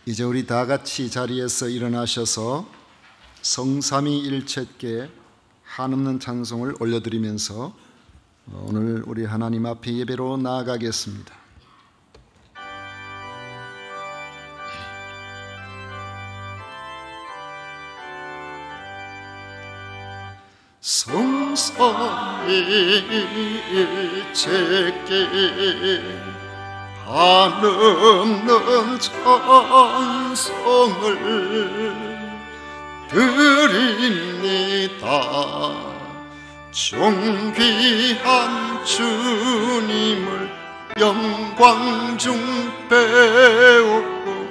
이제 우리 다 같이 자리에서 일어나셔서 성삼위일체께 한없는 찬송을 올려드리면서 오늘 우리 하나님 앞에 예배로 나아가겠습니다. 성삼위일체께 한없는 찬송을 드립니다. 존귀한 주님을 영광 중 배우고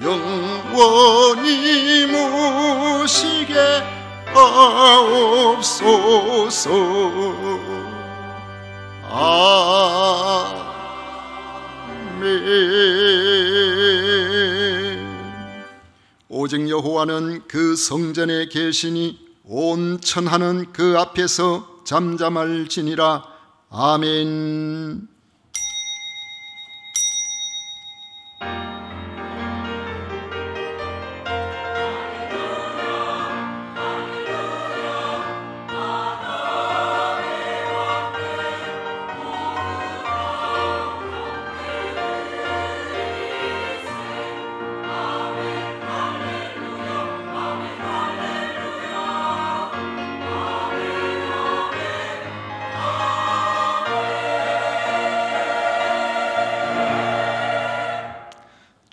영원히 모시게 하옵소서. 오직 여호와는 그 성전에 계시니 온 천하는 그 앞에서 잠잠할지니라. 아멘.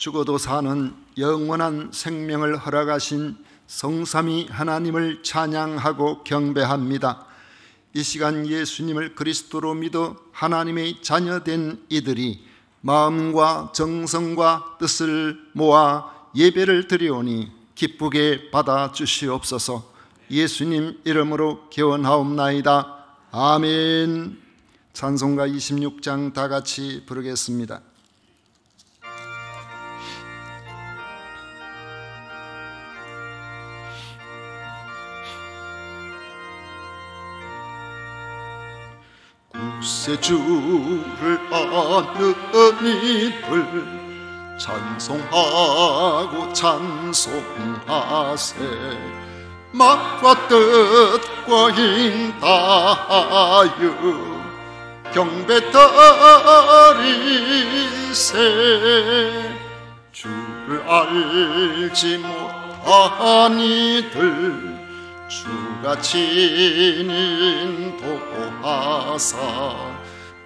죽어도 사는 영원한 생명을 허락하신 성삼위 하나님을 찬양하고 경배합니다. 이 시간 예수님을 그리스도로 믿어 하나님의 자녀된 이들이 마음과 정성과 뜻을 모아 예배를 드리오니 기쁘게 받아주시옵소서. 예수님 이름으로 기원하옵나이다. 아멘. 찬송가 26장 다 같이 부르겠습니다. 구세주를 아는 이들 찬송하고 찬송하세. 마음과 뜻과 인다하여 경배 드리세. 주를 알지 못한 이들 주가 친히 인도하사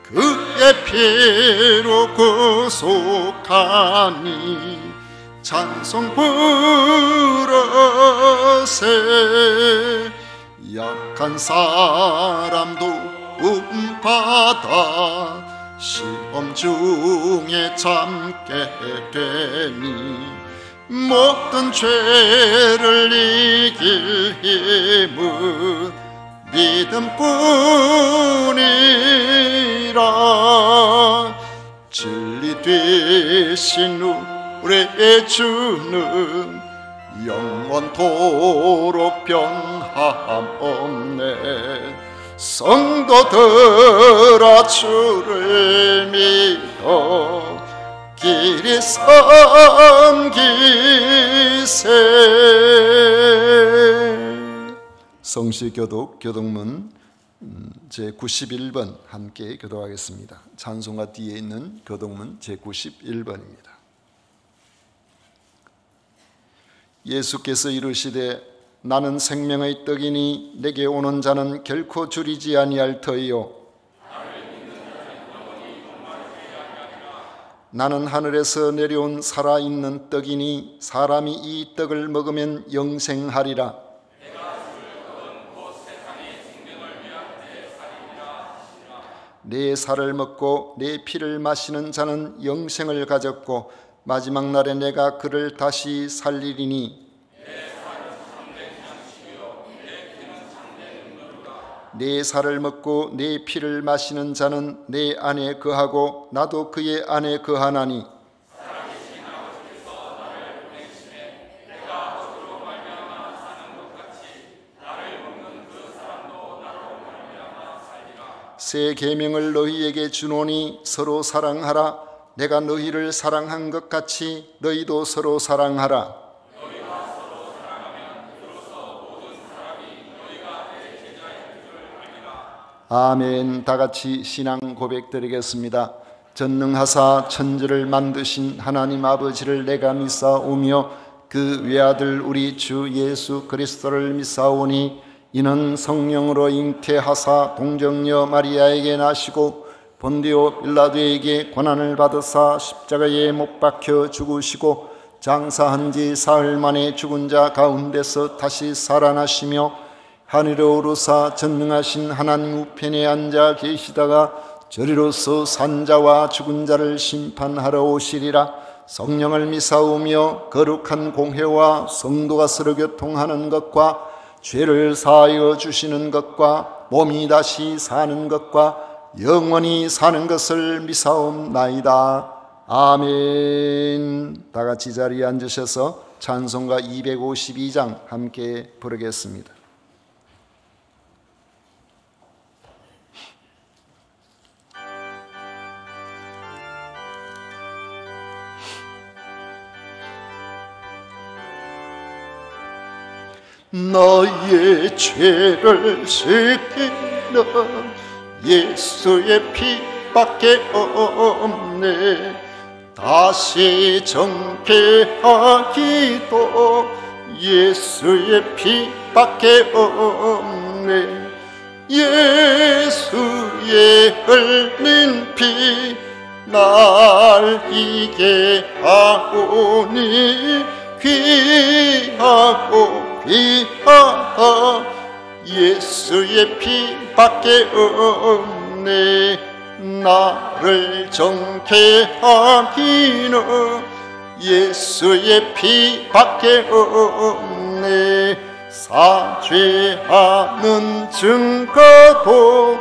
그의 피로 구속하니 찬송 부르세. 약한 사람도 받아 시험 중에 참게 되니 모든 죄를 이길 힘은 믿음뿐이라. 진리 되신 우리의 주는 영원토록 변함없네. 성도들아 주를 믿어 길이 섬기세. 성시교독 교독문 제91번 함께 교독하겠습니다. 찬송가 뒤에 있는 교독문 제91번입니다. 예수께서 이르시되 나는 생명의 떡이니 내게 오는 자는 결코 줄이지 아니할 터이요 나는 하늘에서 내려온 살아있는 떡이니 사람이 이 떡을 먹으면 영생하리라. 내 살을 먹고 내 피를 마시는 자는 영생을 가졌고 마지막 날에 내가 그를 다시 살리리니 내 살을 먹고 내 피를 마시는 자는 내 안에 거하고 나도 그의 안에 거하나니 새 계명을 너희에게 주노니 서로 사랑하라. 내가 너희를 사랑한 것 같이 너희도 서로 사랑하라. 아멘. 다 같이 신앙 고백드리겠습니다. 전능하사 천지를 만드신 하나님 아버지를 내가 믿사오며 그 외아들 우리 주 예수 그리스도를 믿사오니 이는 성령으로 잉태하사 동정녀 마리아에게 나시고 본디오 빌라도에게 고난을 받으사 십자가에 못 박혀 죽으시고 장사한 지 사흘 만에 죽은 자 가운데서 다시 살아나시며 하늘에 오르사 전능하신 하나님 우편에 앉아 계시다가 저리로서 산자와 죽은 자를 심판하러 오시리라. 성령을 믿사오며 거룩한 공회와 성도가 서로 교통하는 것과 죄를 사하여 주시는 것과 몸이 다시 사는 것과 영원히 사는 것을 믿사옵나이다. 아멘. 다 같이 자리에 앉으셔서 찬송가 252장 함께 부르겠습니다. 나의 죄를 씻기는 예수의 피밖에 없네. 다시 정케하기도 예수의 피밖에 없네. 예수의 흘린 피 날 이게 하오니 귀하고 귀하다. 예수의 피밖에 없네. 나를 정케 하기는 예수의 피밖에 없네. 사죄하는 증거도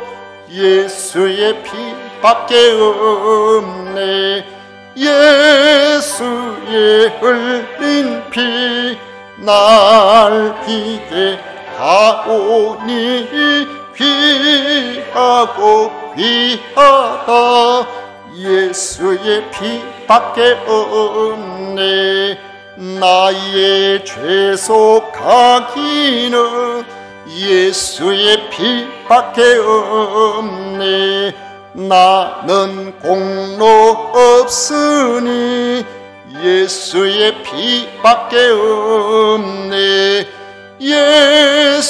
예수의 피밖에 없네. 예수의 흘린 피 날 이게 하오니 귀하고 귀하다. 예수의 피밖에 없네. 나의 죄속하기는 예수의 피밖에 없네. 나는 공로 없으니 예수의 피밖에 없네. 예수의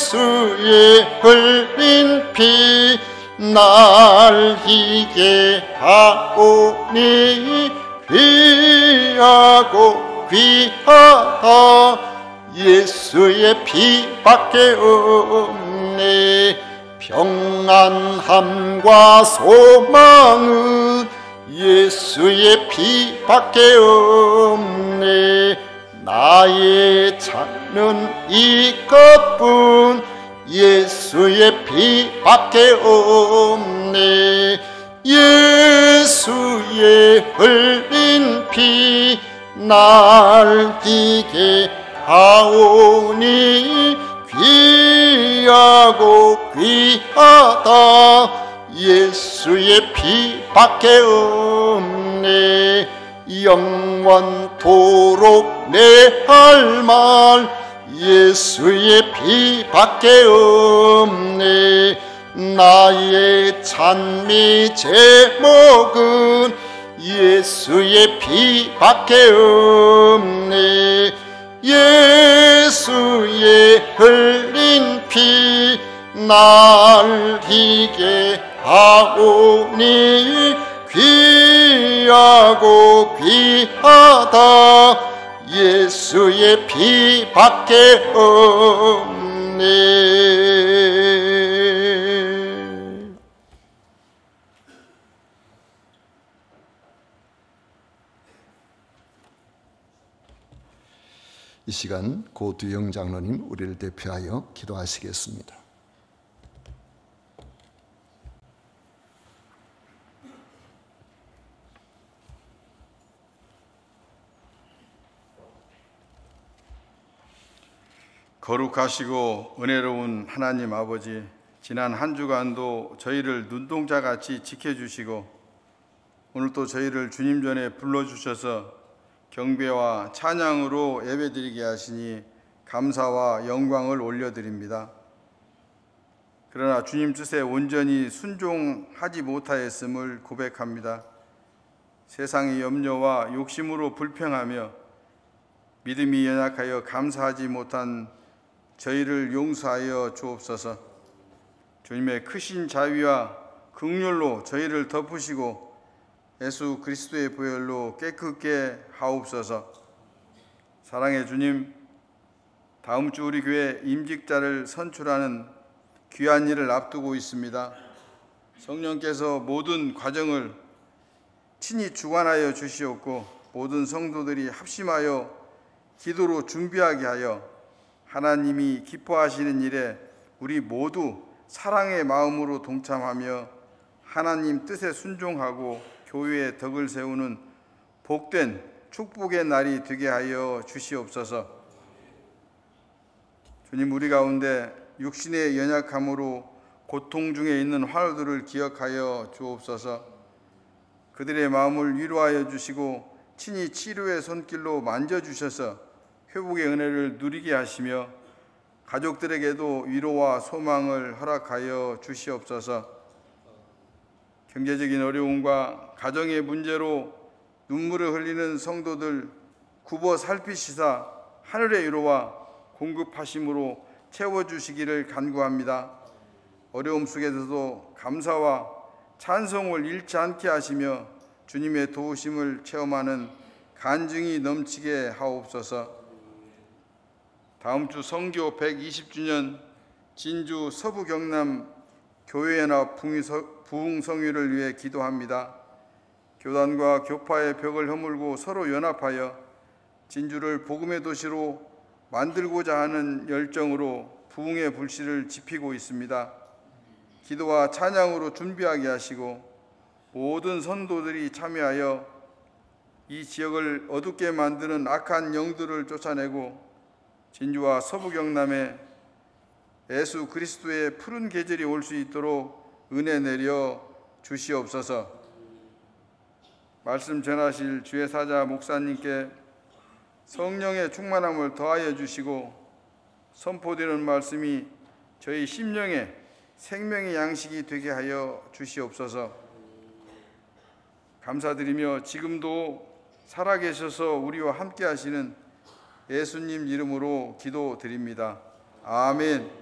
흘린 피 날 이게 하오니 귀하고 귀하다. 예수의 피밖에 없네. 평안함과 소망은 예수의 피밖에 없네. 나의 자는 이것뿐 예수의 피밖에 없네. 예수의 흘린 피 날 이게 하오니 귀하고 귀하다. 예수의 피밖에 없네. 영원토록 내 할 말 예수의 피밖에 없네. 나의 찬미 제목은 예수의 피밖에 없네. 예수의 흘린 피 날 이게 하오니 귀하고 귀하다. 예수의 피밖에 없네. 이 시간 고두영 장로님 우리를 대표하여 기도하시겠습니다. 거룩하시고 은혜로운 하나님 아버지, 지난 한 주간도 저희를 눈동자같이 지켜주시고 오늘 또 저희를 주님 전에 불러주셔서 경배와 찬양으로 예배드리게 하시니 감사와 영광을 올려드립니다. 그러나 주님 뜻에 온전히 순종하지 못하였음을 고백합니다. 세상의 염려와 욕심으로 불평하며 믿음이 연약하여 감사하지 못한 저희를 용서하여 주옵소서. 주님의 크신 자비와 긍휼로 저희를 덮으시고 예수 그리스도의 보혈로 깨끗게 하옵소서. 사랑의 주님, 다음 주 우리 교회 임직자를 선출하는 귀한 일을 앞두고 있습니다. 성령께서 모든 과정을 친히 주관하여 주시옵고 모든 성도들이 합심하여 기도로 준비하게 하여 하나님이 기뻐하시는 일에 우리 모두 사랑의 마음으로 동참하며 하나님 뜻에 순종하고 교회의 덕을 세우는 복된 축복의 날이 되게 하여 주시옵소서. 주님, 우리 가운데 육신의 연약함으로 고통 중에 있는 환우들을 기억하여 주옵소서. 그들의 마음을 위로하여 주시고 친히 치료의 손길로 만져주셔서 회복의 은혜를 누리게 하시며 가족들에게도 위로와 소망을 허락하여 주시옵소서. 경제적인 어려움과 가정의 문제로 눈물을 흘리는 성도들 굽어 살피시사 하늘의 위로와 공급하심으로 채워주시기를 간구합니다. 어려움 속에서도 감사와 찬송을 잃지 않게 하시며 주님의 도우심을 체험하는 간증이 넘치게 하옵소서. 다음 주 선교 120주년 진주 서부 경남 교회연합 부흥성유를 위해 기도합니다. 교단과 교파의 벽을 허물고 서로 연합하여 진주를 복음의 도시로 만들고자 하는 열정으로 부흥의 불씨를 지피고 있습니다. 기도와 찬양으로 준비하게 하시고 모든 선도들이 참여하여 이 지역을 어둡게 만드는 악한 영들을 쫓아내고 진주와 서부 경남에 예수 그리스도의 푸른 계절이 올 수 있도록 은혜 내려 주시옵소서. 말씀 전하실 주의 사자 목사님께 성령의 충만함을 더하여 주시고 선포되는 말씀이 저희 심령의 생명의 양식이 되게 하여 주시옵소서. 감사드리며 지금도 살아계셔서 우리와 함께 하시는 예수님 이름으로 기도드립니다. 아멘.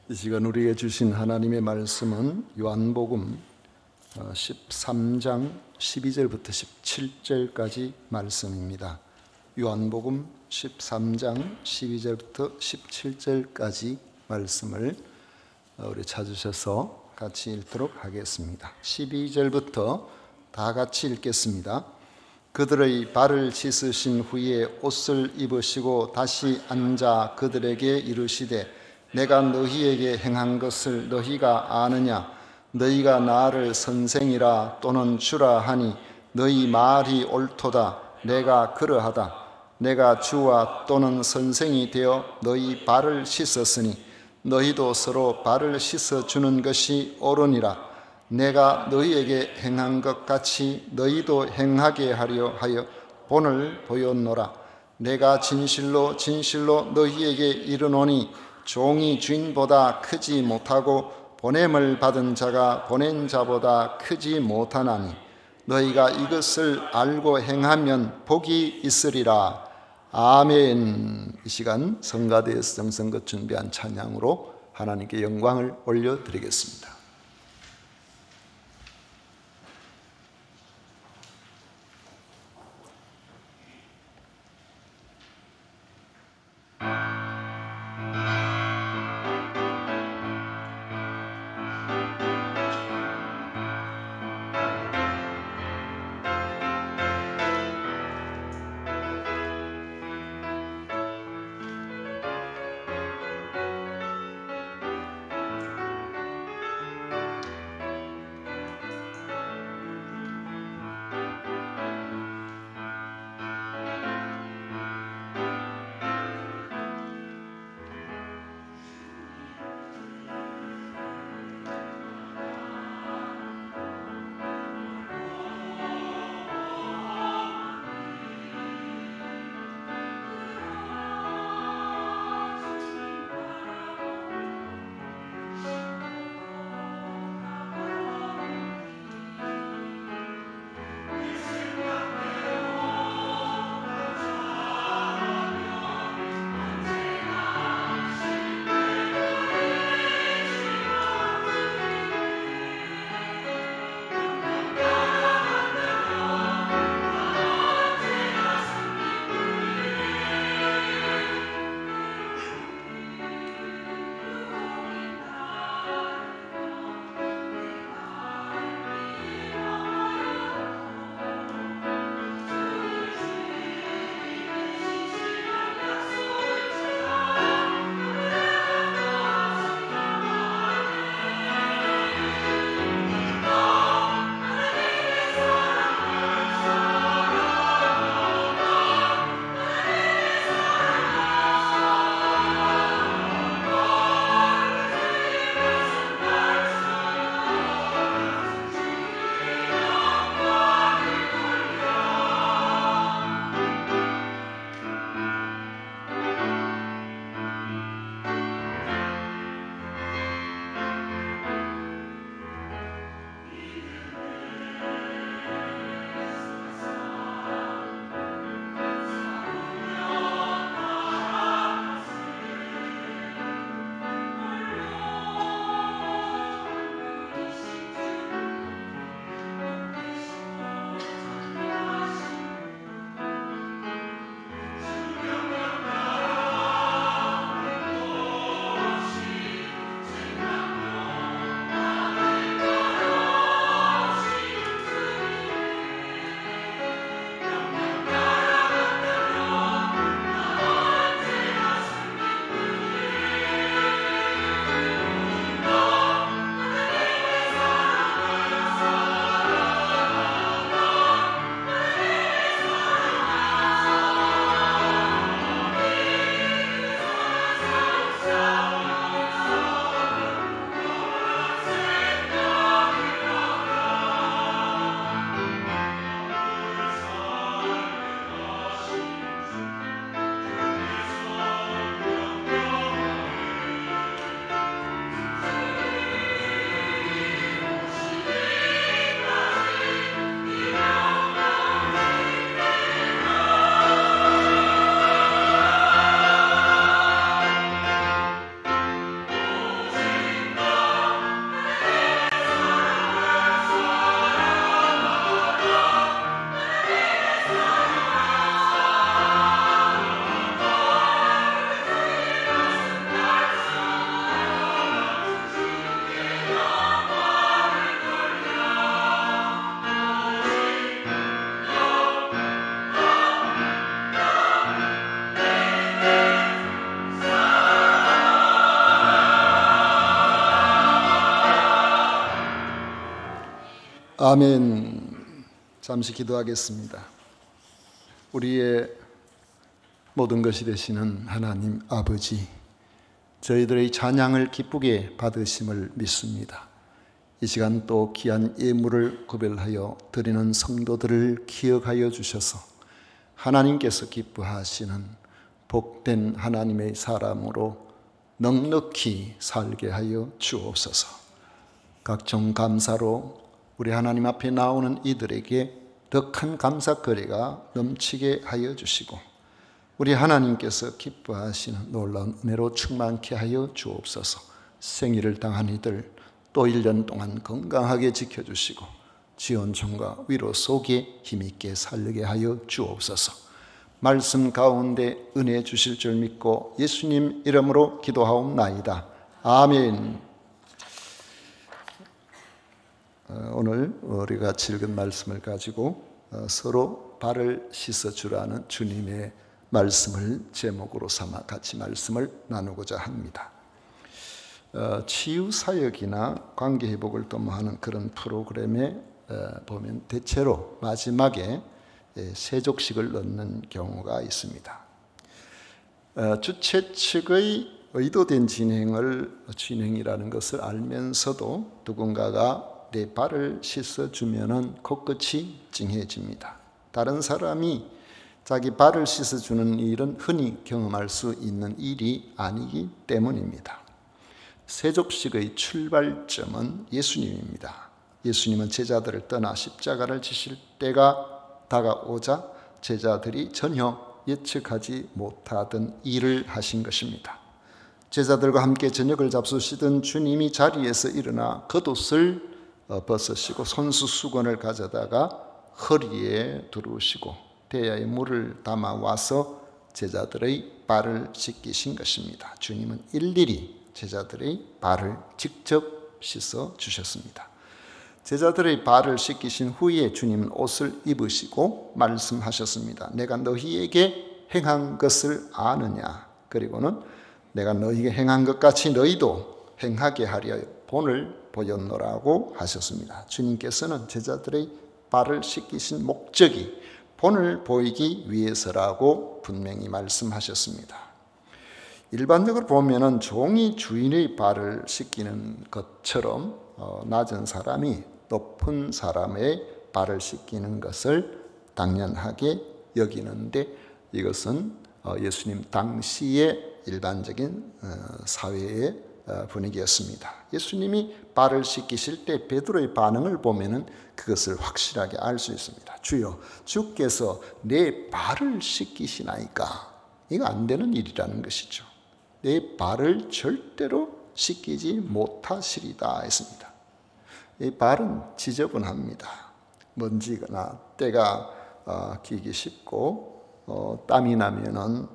이 시간 우리에게 주신 하나님의 말씀은 요한복음 13장 12절부터 17절까지 말씀입니다. 요한복음 13장 12절부터 17절까지 말씀을 우리 찾으셔서 같이 읽도록 하겠습니다. 12절부터 다 같이 읽겠습니다. 그들의 발을 씻으신 후에 옷을 입으시고 다시 앉아 그들에게 이르시되 내가 너희에게 행한 것을 너희가 아느냐? 너희가 나를 선생이라 또는 주라 하니 너희 말이 옳도다. 내가 그러하다. 내가 주와 또는 선생이 되어 너희 발을 씻었으니 너희도 서로 발을 씻어주는 것이 옳으니라. 내가 너희에게 행한 것 같이 너희도 행하게 하려 하여 본을 보였노라. 내가 진실로 진실로 너희에게 이르노니 종이 주인보다 크지 못하고 보냄을 받은 자가 보낸 자보다 크지 못하나니 너희가 이것을 알고 행하면 복이 있으리라. 아멘. 이 시간 성가대에서 정성껏 준비한 찬양으로 하나님께 영광을 올려드리겠습니다. 아멘. 잠시 기도하겠습니다. 우리의 모든 것이 되시는 하나님 아버지, 저희들의 찬양을 기쁘게 받으심을 믿습니다. 이 시간 또 귀한 예물을 구별하여 드리는 성도들을 기억하여 주셔서 하나님께서 기뻐하시는 복된 하나님의 사람으로 넉넉히 살게 하여 주옵소서. 각종 감사로 우리 하나님 앞에 나오는 이들에게 더 큰 감사거리가 넘치게 하여 주시고 우리 하나님께서 기뻐하시는 놀라운 은혜로 충만케 하여 주옵소서. 생일을 당한 이들 또 1년 동안 건강하게 지켜주시고 지원청과 위로 속에 힘있게 살게 하여 주옵소서. 말씀 가운데 은혜 주실 줄 믿고 예수님 이름으로 기도하옵나이다. 아멘. 오늘 우리가 읽은 말씀을 가지고 서로 발을 씻어주라는 주님의 말씀을 제목으로 삼아 같이 말씀을 나누고자 합니다. 치유사역이나 관계회복을 도모하는 그런 프로그램에 보면 대체로 마지막에 세족식을 넣는 경우가 있습니다. 주최 측의 의도된 진행이라는 것을 알면서도 누군가가 내 발을 씻어주면은 코끝이 찡해집니다. 다른 사람이 자기 발을 씻어주는 일은 흔히 경험할 수 있는 일이 아니기 때문입니다. 세족식의 출발점은 예수님입니다. 예수님은 제자들을 떠나 십자가를 지실 때가 다가오자 제자들이 전혀 예측하지 못하던 일을 하신 것입니다. 제자들과 함께 저녁을 잡수시던 주님이 자리에서 일어나 겉옷을 벗으시고 손수 수건을 가져다가 허리에 두르시고 대야에 물을 담아 와서 제자들의 발을 씻기신 것입니다. 주님은 일일이 제자들의 발을 직접 씻어 주셨습니다. 제자들의 발을 씻기신 후에 주님은 옷을 입으시고 말씀하셨습니다. 내가 너희에게 행한 것을 아느냐? 그리고는 내가 너희에게 행한 것 같이 너희도 행하게 하려 본을 보였노라고 하셨습니다. 주님께서는 제자들의 발을 씻기신 목적이 본을 보이기 위해서라고 분명히 말씀하셨습니다. 일반적으로 보면은 종이 주인의 발을 씻기는 것처럼 낮은 사람이 높은 사람의 발을 씻기는 것을 당연하게 여기는데 이것은 예수님 당시의 일반적인 사회의 분위기였습니다. 예수님이 발을 씻기실 때 베드로의 반응을 보면은 그것을 확실하게 알 수 있습니다. 주여, 주께서 내 발을 씻기시나이까? 이거 안 되는 일이라는 것이죠. 내 발을 절대로 씻기지 못하시리다 했습니다. 이 발은 지저분합니다. 먼지나 때가 끼기 쉽고 땀이 나면은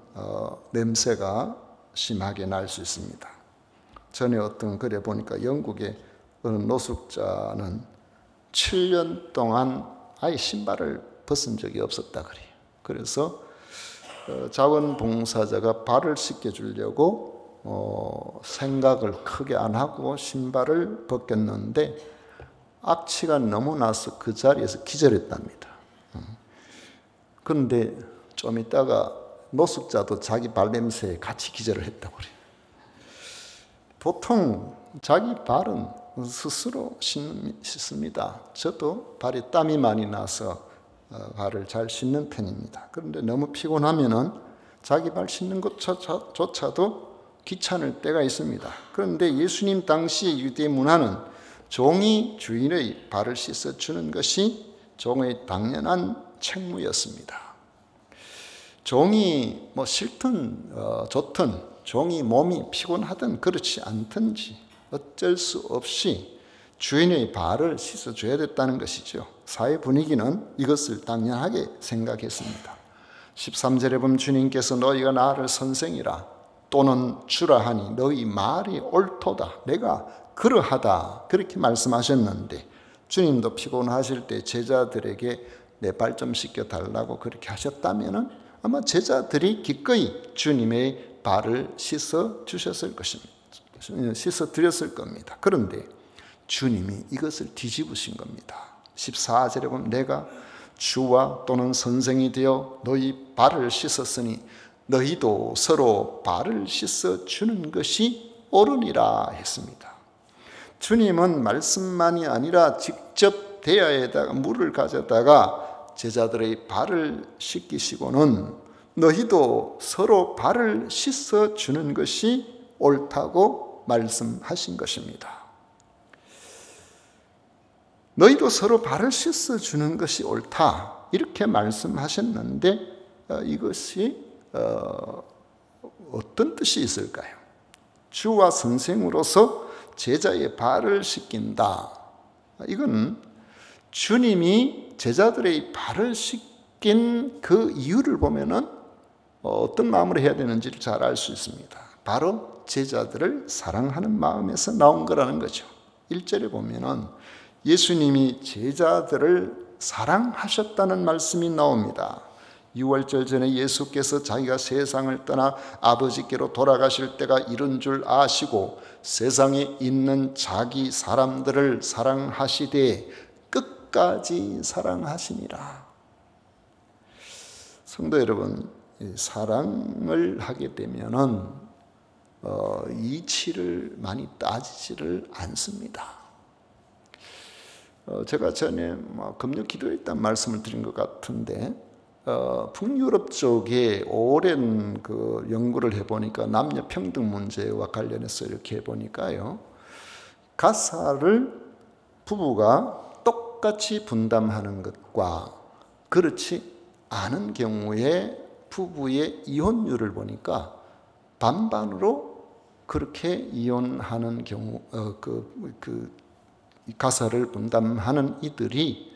냄새가 심하게 날 수 있습니다. 전에 어떤 글에 보니까 영국의 어느 노숙자는 7년 동안 아예 신발을 벗은 적이 없었다 그래요. 그래서 자원봉사자가 발을 씻겨주려고 생각을 크게 안 하고 신발을 벗겼는데 악취가 너무 나서 그 자리에서 기절했답니다. 그런데 좀 있다가 노숙자도 자기 발냄새에 같이 기절을 했다고 그래요. 보통 자기 발은 스스로 씻습니다. 저도 발에 땀이 많이 나서 발을 잘 씻는 편입니다. 그런데 너무 피곤하면은 자기 발 씻는 것조차도 귀찮을 때가 있습니다. 그런데 예수님 당시 유대 문화는 종이 주인의 발을 씻어주는 것이 종의 당연한 책무였습니다. 종이 싫든 좋든 종이 몸이 피곤하든 그렇지 않든지 어쩔 수 없이 주인의 발을 씻어줘야 됐다는 것이죠. 사회 분위기는 이것을 당연하게 생각했습니다. 13절에 보면 주님께서 너희가 나를 선생이라 또는 주라 하니 너희 말이 옳도다. 내가 그러하다. 그렇게 말씀하셨는데 주님도 피곤하실 때 제자들에게 내 발 좀 씻겨달라고 그렇게 하셨다면 아마 제자들이 기꺼이 주님의 발을 씻어 주셨을 것입니다. 씻어 드렸을 겁니다. 그런데 주님이 이것을 뒤집으신 겁니다. 14절에 보면 내가 주와 또는 선생이 되어 너희 발을 씻었으니 너희도 서로 발을 씻어 주는 것이 옳으니라 했습니다. 주님은 말씀만이 아니라 직접 대야에다가 물을 가져다가 제자들의 발을 씻기시고는 너희도 서로 발을 씻어 주는 것이 옳다고 말씀하신 것입니다. 너희도 서로 발을 씻어 주는 것이 옳다 이렇게 말씀하셨는데 이것이 어떤 뜻이 있을까요? 주와 선생으로서 제자의 발을 씻긴다. 이건 주님이 제자들의 발을 씻긴 그 이유를 보면은 어떤 마음으로 해야 되는지를 잘 알 수 있습니다. 바로 제자들을 사랑하는 마음에서 나온 거라는 거죠. 1절에 보면은 예수님이 제자들을 사랑하셨다는 말씀이 나옵니다. 6월절 전에 예수께서 자기가 세상을 떠나 아버지께로 돌아가실 때가 이른 줄 아시고 세상에 있는 자기 사람들을 사랑하시되 끝까지 사랑하시니라. 성도 여러분, 사랑을 하게 되면은 이치를 많이 따지지를 않습니다. 제가 전에 금요 기도에 있다는 말씀을 드린 것 같은데 북유럽 쪽에 오랜 그 연구를 해보니까 남녀 평등 문제와 관련해서 이렇게 해보니까요, 가사를 부부가 똑같이 분담하는 것과 그렇지 않은 경우에 부부의 이혼율을 보니까 반반으로 그렇게 이혼하는 경우 가사를 분담하는 이들이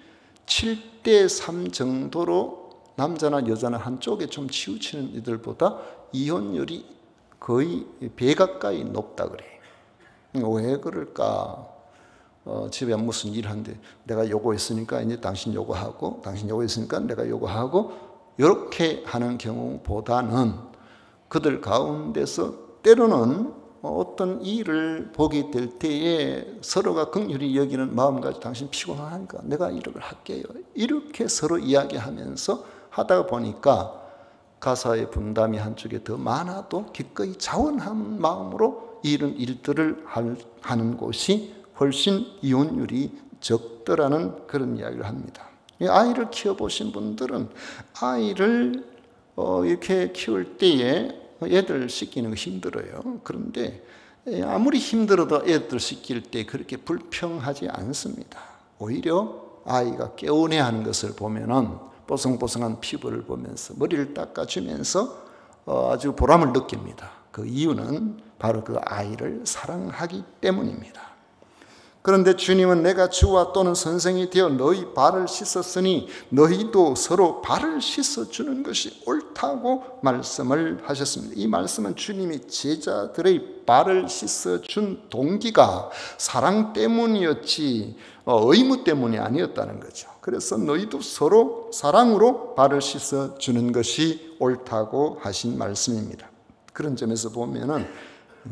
7대3 정도로 남자나 여자나 한쪽에 좀 치우치는 이들보다 이혼율이 거의 배 가까이 높다 그래. 왜 그럴까? 집에 무슨 일 하는데 내가 요구했으니까 이제 당신 요구하고, 당신 요구했으니까 내가 요구하고, 이렇게 하는 경우보다는 그들 가운데서 때로는 어떤 일을 보게 될 때에 서로가 긍휼히 여기는 마음가짐, 당신 피곤하니까 내가 이렇게 할게요, 이렇게 서로 이야기하면서 하다 보니까 가사의 분담이 한쪽에 더 많아도 기꺼이 자원한 마음으로 이런 일들을 하는 곳이 훨씬 이혼율이 적더라는 그런 이야기를 합니다. 아이를 키워보신 분들은 아이를 이렇게 키울 때에 애들 씻기는 거 힘들어요. 그런데 아무리 힘들어도 애들 씻길 때 그렇게 불평하지 않습니다. 오히려 아이가 깨우내하는 것을 보면은 뽀송뽀송한 피부를 보면서 머리를 닦아주면서 아주 보람을 느낍니다. 그 이유는 바로 그 아이를 사랑하기 때문입니다. 그런데 주님은 내가 주와 또는 선생이 되어 너희 발을 씻었으니 너희도 서로 발을 씻어주는 것이 옳다고 말씀을 하셨습니다. 이 말씀은 주님이 제자들의 발을 씻어준 동기가 사랑 때문이었지 의무 때문이 아니었다는 거죠. 그래서 너희도 서로 사랑으로 발을 씻어주는 것이 옳다고 하신 말씀입니다. 그런 점에서 보면은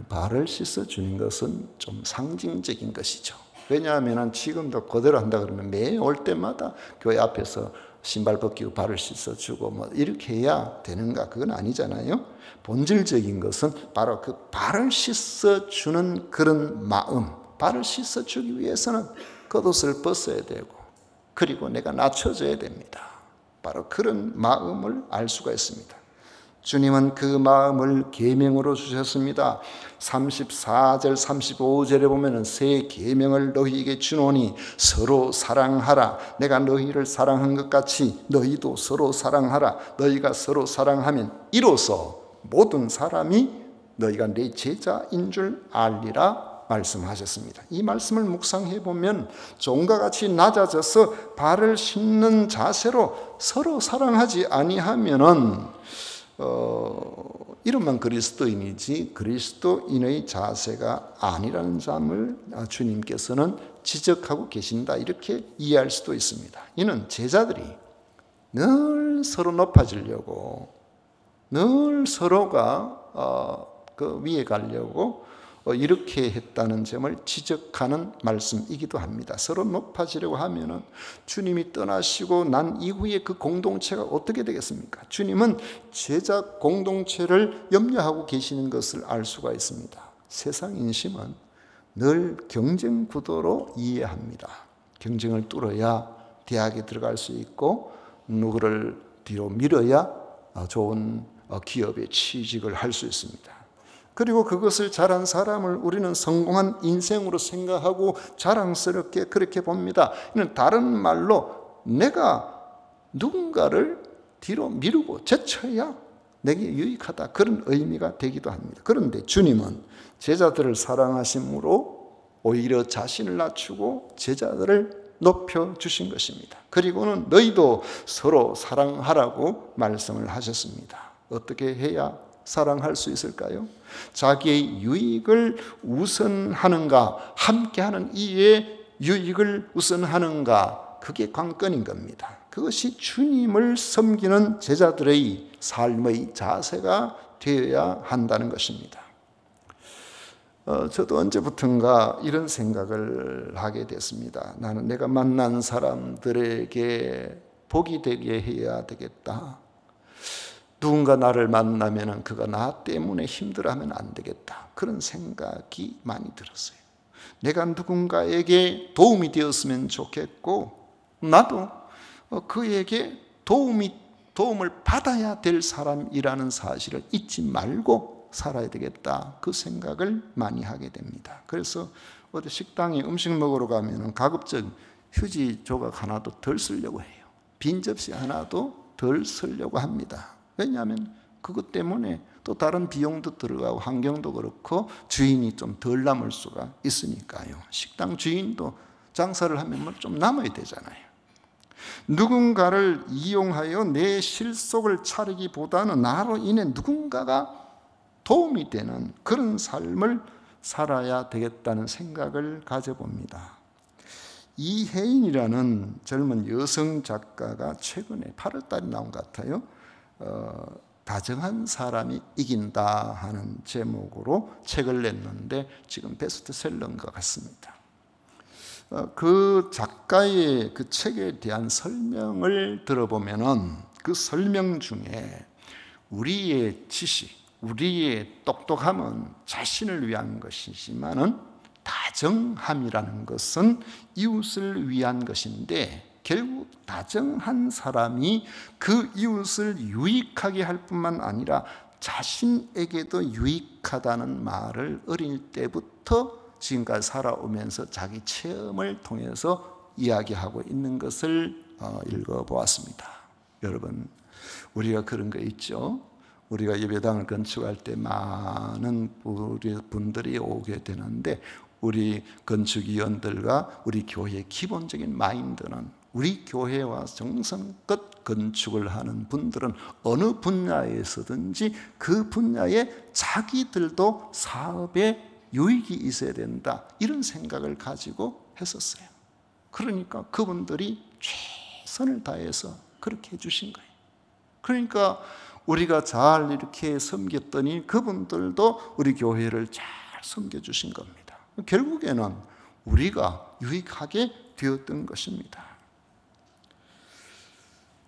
발을 씻어주는 것은 좀 상징적인 것이죠. 왜냐하면 지금도 그대로 한다 그러면 매 올 때마다 교회 앞에서 신발 벗기고 발을 씻어주고 뭐 이렇게 해야 되는가? 그건 아니잖아요. 본질적인 것은 바로 그 발을 씻어주는 그런 마음, 발을 씻어주기 위해서는 겉옷을 벗어야 되고 그리고 내가 낮춰져야 됩니다. 바로 그런 마음을 알 수가 있습니다. 주님은 그 마음을 계명으로 주셨습니다. 34절 35절에 보면 새 계명을 너희에게 주노니 서로 사랑하라. 내가 너희를 사랑한 것 같이 너희도 서로 사랑하라. 너희가 서로 사랑하면 이로써 모든 사람이 너희가 내 제자인 줄 알리라 말씀하셨습니다. 이 말씀을 묵상해 보면 종과 같이 낮아져서 발을 씻는 자세로 서로 사랑하지 아니하면은 이름만 그리스도인이지 그리스도인의 자세가 아니라는 점을 주님께서는 지적하고 계신다, 이렇게 이해할 수도 있습니다. 이는 제자들이 늘 서로 높아지려고, 늘 서로가 그 위에 가려고 이렇게 했다는 점을 지적하는 말씀이기도 합니다. 서로 높아지려고 하면은 주님이 떠나시고 난 이후에 그 공동체가 어떻게 되겠습니까? 주님은 제자 공동체를 염려하고 계시는 것을 알 수가 있습니다. 세상 인심은 늘 경쟁 구도로 이해합니다. 경쟁을 뚫어야 대학에 들어갈 수 있고 누구를 뒤로 밀어야 좋은 기업에 취직을 할 수 있습니다. 그리고 그것을 잘한 사람을 우리는 성공한 인생으로 생각하고 자랑스럽게 그렇게 봅니다. 이는 다른 말로 내가 누군가를 뒤로 미루고 제쳐야 내게 유익하다, 그런 의미가 되기도 합니다. 그런데 주님은 제자들을 사랑하심으로 오히려 자신을 낮추고 제자들을 높여주신 것입니다. 그리고는 너희도 서로 사랑하라고 말씀을 하셨습니다. 어떻게 해야 사랑할 수 있을까요? 자기의 유익을 우선하는가, 함께하는 이의 유익을 우선하는가, 그게 관건인 겁니다. 그것이 주님을 섬기는 제자들의 삶의 자세가 되어야 한다는 것입니다. 저도 언제부턴가 이런 생각을 하게 됐습니다. 나는 내가 만난 사람들에게 복이 되게 해야 되겠다. 누군가 나를 만나면 그가 나 때문에 힘들어하면 안 되겠다. 그런 생각이 많이 들었어요. 내가 누군가에게 도움이 되었으면 좋겠고 나도 그에게 도움을 받아야 될 사람이라는 사실을 잊지 말고 살아야 되겠다. 그 생각을 많이 하게 됩니다. 그래서 어디 식당에 음식 먹으러 가면 가급적 휴지 조각 하나도 덜 쓰려고 해요. 빈 접시 하나도 덜 쓰려고 합니다. 왜냐하면 그것 때문에 또 다른 비용도 들어가고 환경도 그렇고 주인이 좀 덜 남을 수가 있으니까요. 식당 주인도 장사를 하면 좀 남아야 되잖아요. 누군가를 이용하여 내 실속을 차리기보다는 나로 인해 누군가가 도움이 되는 그런 삶을 살아야 되겠다는 생각을 가져봅니다. 이혜인이라는 젊은 여성 작가가 최근에 8월 달에 나온 것 같아요. 다정한 사람이 이긴다 하는 제목으로 책을 냈는데 지금 베스트셀러인 것 같습니다. 그 작가의 그 책에 대한 설명을 들어보면은 그 설명 중에 우리의 지식, 우리의 똑똑함은 자신을 위한 것이지만은 다정함이라는 것은 이웃을 위한 것인데 결국 다정한 사람이 그 이웃을 유익하게 할 뿐만 아니라 자신에게도 유익하다는 말을 어릴 때부터 지금까지 살아오면서 자기 체험을 통해서 이야기하고 있는 것을 읽어보았습니다. 여러분, 우리가 그런 거 있죠? 우리가 예배당을 건축할 때 많은 우리 분들이 오게 되는데 우리 건축위원들과 우리 교회의 기본적인 마인드는 우리 교회와 정성껏 건축을 하는 분들은 어느 분야에서든지 그 분야에 자기들도 사업에 유익이 있어야 된다, 이런 생각을 가지고 했었어요. 그러니까 그분들이 최선을 다해서 그렇게 해주신 거예요. 그러니까 우리가 잘 이렇게 섬겼더니 그분들도 우리 교회를 잘 섬겨주신 겁니다. 결국에는 우리가 유익하게 되었던 것입니다.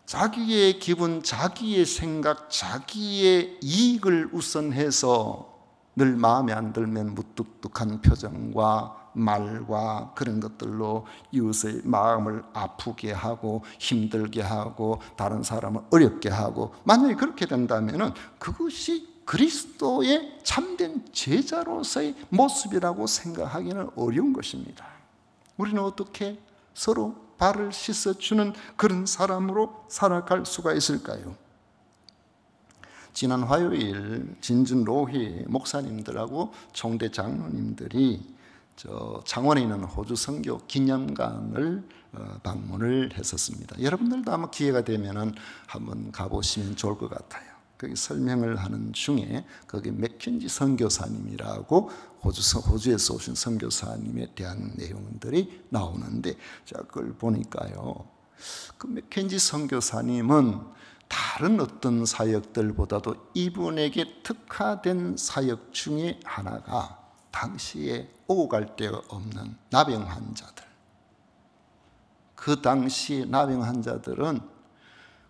자기의 기분, 자기의 생각, 자기의 이익을 우선해서 늘 마음에 안 들면 무뚝뚝한 표정과 말과 그런 것들로 이웃의 마음을 아프게 하고 힘들게 하고 다른 사람을 어렵게 하고, 만약에 그렇게 된다면 그것이 그리스도의 참된 제자로서의 모습이라고 생각하기는 어려운 것입니다. 우리는 어떻게 서로 발을 씻어주는 그런 사람으로 살아갈 수가 있을까요? 지난 화요일 진준 로희 목사님들하고 총대 장로님들이 창원에 있는 호주 선교 기념관을 방문을 했었습니다. 여러분들도 아마 기회가 되면 한번 가보시면 좋을 것 같아요. 거기 설명을 하는 중에 거기 맥켄지 선교사님이라고 호주에서 오신 선교사님에 대한 내용들이 나오는데, 자, 그걸 보니까요, 그 맥켄지 선교사님은 다른 어떤 사역들보다도 이분에게 특화된 사역 중에 하나가 당시에 오고 갈 데가 없는 나병 환자들, 그 당시 나병 환자들은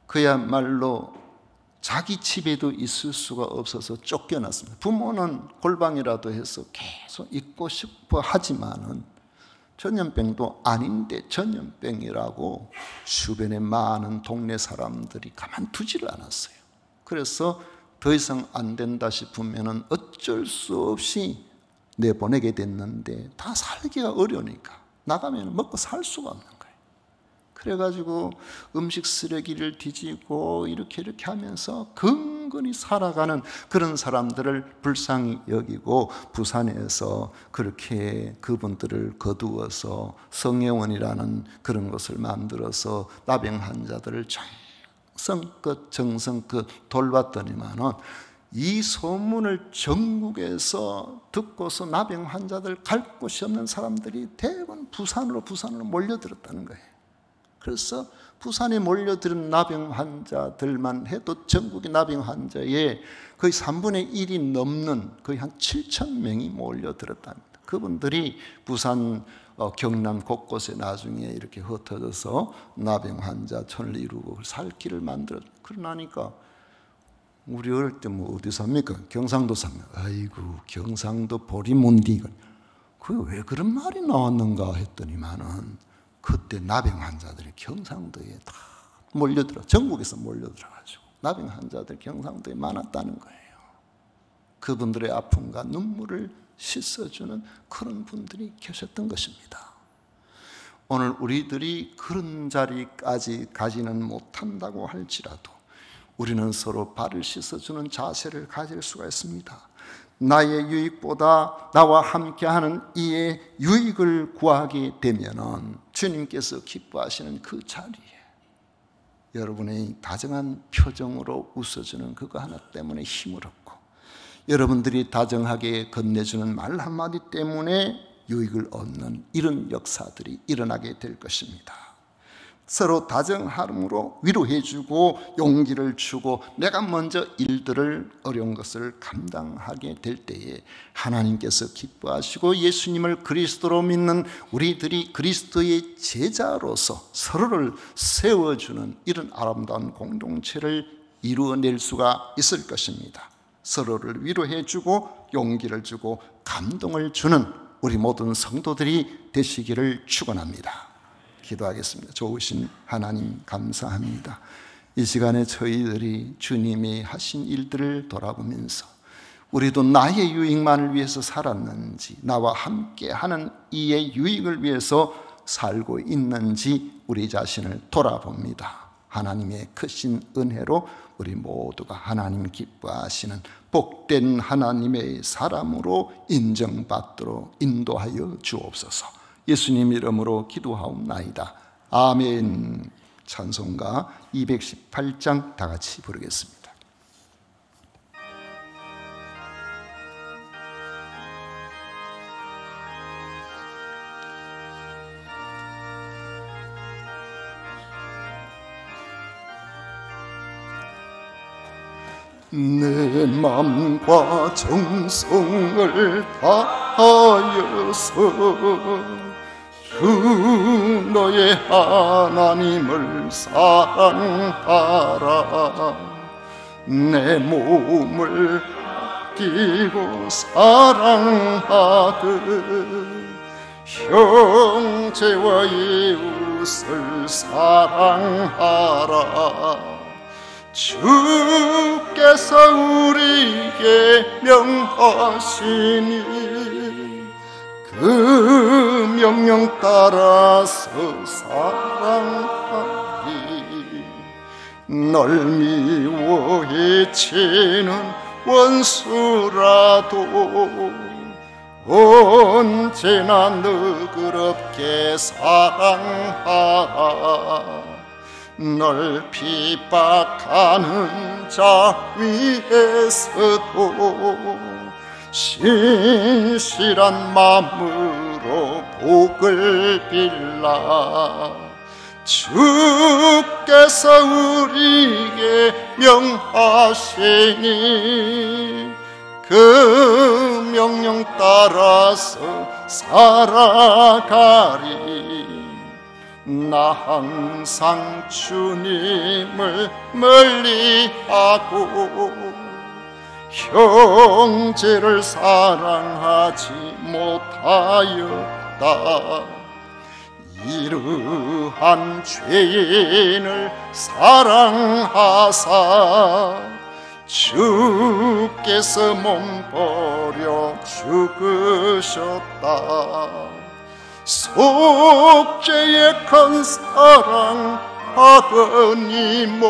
그야말로 자기 집에도 있을 수가 없어서 쫓겨났습니다. 부모는 골방이라도 해서 계속 있고 싶어 하지만은 전염병도 아닌데 전염병이라고 주변에 많은 동네 사람들이 가만두지를 않았어요. 그래서 더 이상 안 된다 싶으면은 어쩔 수 없이 내보내게 됐는데 다 살기가 어려우니까 나가면 먹고 살 수가 없는 거예요. 그래가지고 음식 쓰레기를 뒤지고 이렇게 하면서 근근히 살아가는 그런 사람들을 불쌍히 여기고 부산에서 그렇게 그분들을 거두어서 성혜원이라는 그런 것을 만들어서 나병 환자들을 정성껏 돌봤더니만은 이 소문을 전국에서 듣고서 나병 환자들 갈 곳이 없는 사람들이 대부분 부산으로 몰려들었다는 거예요. 그래서 부산에 몰려들은 나병 환자들만 해도 전국의 나병 환자의 거의 3분의 1이 넘는 거의 한 7,000명이 몰려들었답니다. 그분들이 부산 경남 곳곳에 나중에 이렇게 흩어져서 나병 환자촌을 이루고 살 길을 만들었죠. 그러나니까 우리 어릴 때 뭐 어디 삽니까? 경상도 삽니다. 아이고 경상도 보리문디가 그게 왜 그런 말이 나왔는가 했더니만은 그때 나병 환자들이 경상도에 다 몰려들어, 전국에서 몰려들어가지고 나병 환자들 경상도에 많았다는 거예요. 그분들의 아픔과 눈물을 씻어주는 그런 분들이 계셨던 것입니다. 오늘 우리들이 그런 자리까지 가지는 못한다고 할지라도 우리는 서로 발을 씻어주는 자세를 가질 수가 있습니다. 나의 유익보다 나와 함께하는 이의 유익을 구하게 되면은 주님께서 기뻐하시는 그 자리에 여러분의 다정한 표정으로 웃어주는 그거 하나 때문에 힘을 얻고 여러분들이 다정하게 건네주는 말 한마디 때문에 유익을 얻는 이런 역사들이 일어나게 될 것입니다. 서로 다정함으로 위로해주고 용기를 주고 내가 먼저 일들을 어려운 것을 감당하게 될 때에 하나님께서 기뻐하시고 예수님을 그리스도로 믿는 우리들이 그리스도의 제자로서 서로를 세워주는 이런 아름다운 공동체를 이루어낼 수가 있을 것입니다. 서로를 위로해주고 용기를 주고 감동을 주는 우리 모든 성도들이 되시기를 축원합니다. 기도하겠습니다. 좋으신 하나님 감사합니다. 이 시간에 저희들이 주님이 하신 일들을 돌아보면서 우리도 나의 유익만을 위해서 살았는지 나와 함께하는 이의 유익을 위해서 살고 있는지 우리 자신을 돌아봅니다. 하나님의 크신 은혜로 우리 모두가 하나님 기뻐하시는 복된 하나님의 사람으로 인정받도록 인도하여 주옵소서. 예수님 이름으로 기도하옵나이다. 아멘. 찬송가 218장 다 같이 부르겠습니다. 내 맘과 정성을 다하여서 주 너의 하나님을 사랑하라. 내 몸을 아끼고 사랑하듯 형제와 이웃을 사랑하라. 주께서 우리에게 명하시니 그 명령 따라서 사랑하리. 널 미워 해치는 원수라도 언제나 너그럽게 사랑하라. 널 핍박하는 자 위에서도 신실한 마음으로 복을 빌라. 주께서 우리에게 명하시니 그 명령 따라서 살아가리. 나 항상 주님을 멀리하고 형제를 사랑하지 못하였다. 이러한 죄인을 사랑하사 주께서 몸버려 죽으셨다. 속죄의 큰 사랑 하거니모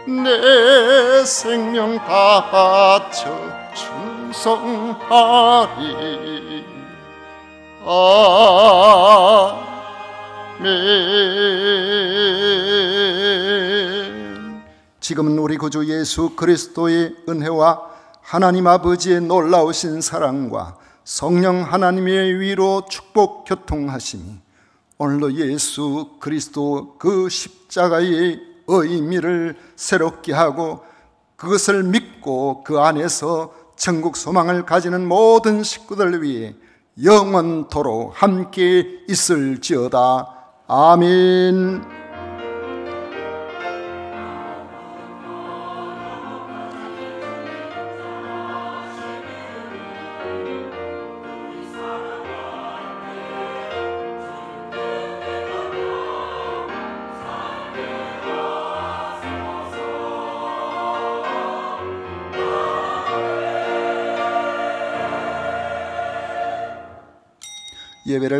내 생명 다 바쳐 충성하리. 아멘. 지금은 우리 구주 예수 그리스도의 은혜와 하나님 아버지의 놀라우신 사랑과 성령 하나님의 위로 축복 교통하심이 오늘도 예수 그리스도 그 십자가의 의미를 새롭게 하고 그것을 믿고 그 안에서 천국 소망을 가지는 모든 식구들 위해 영원토록 함께 있을지어다. 아멘. 예배를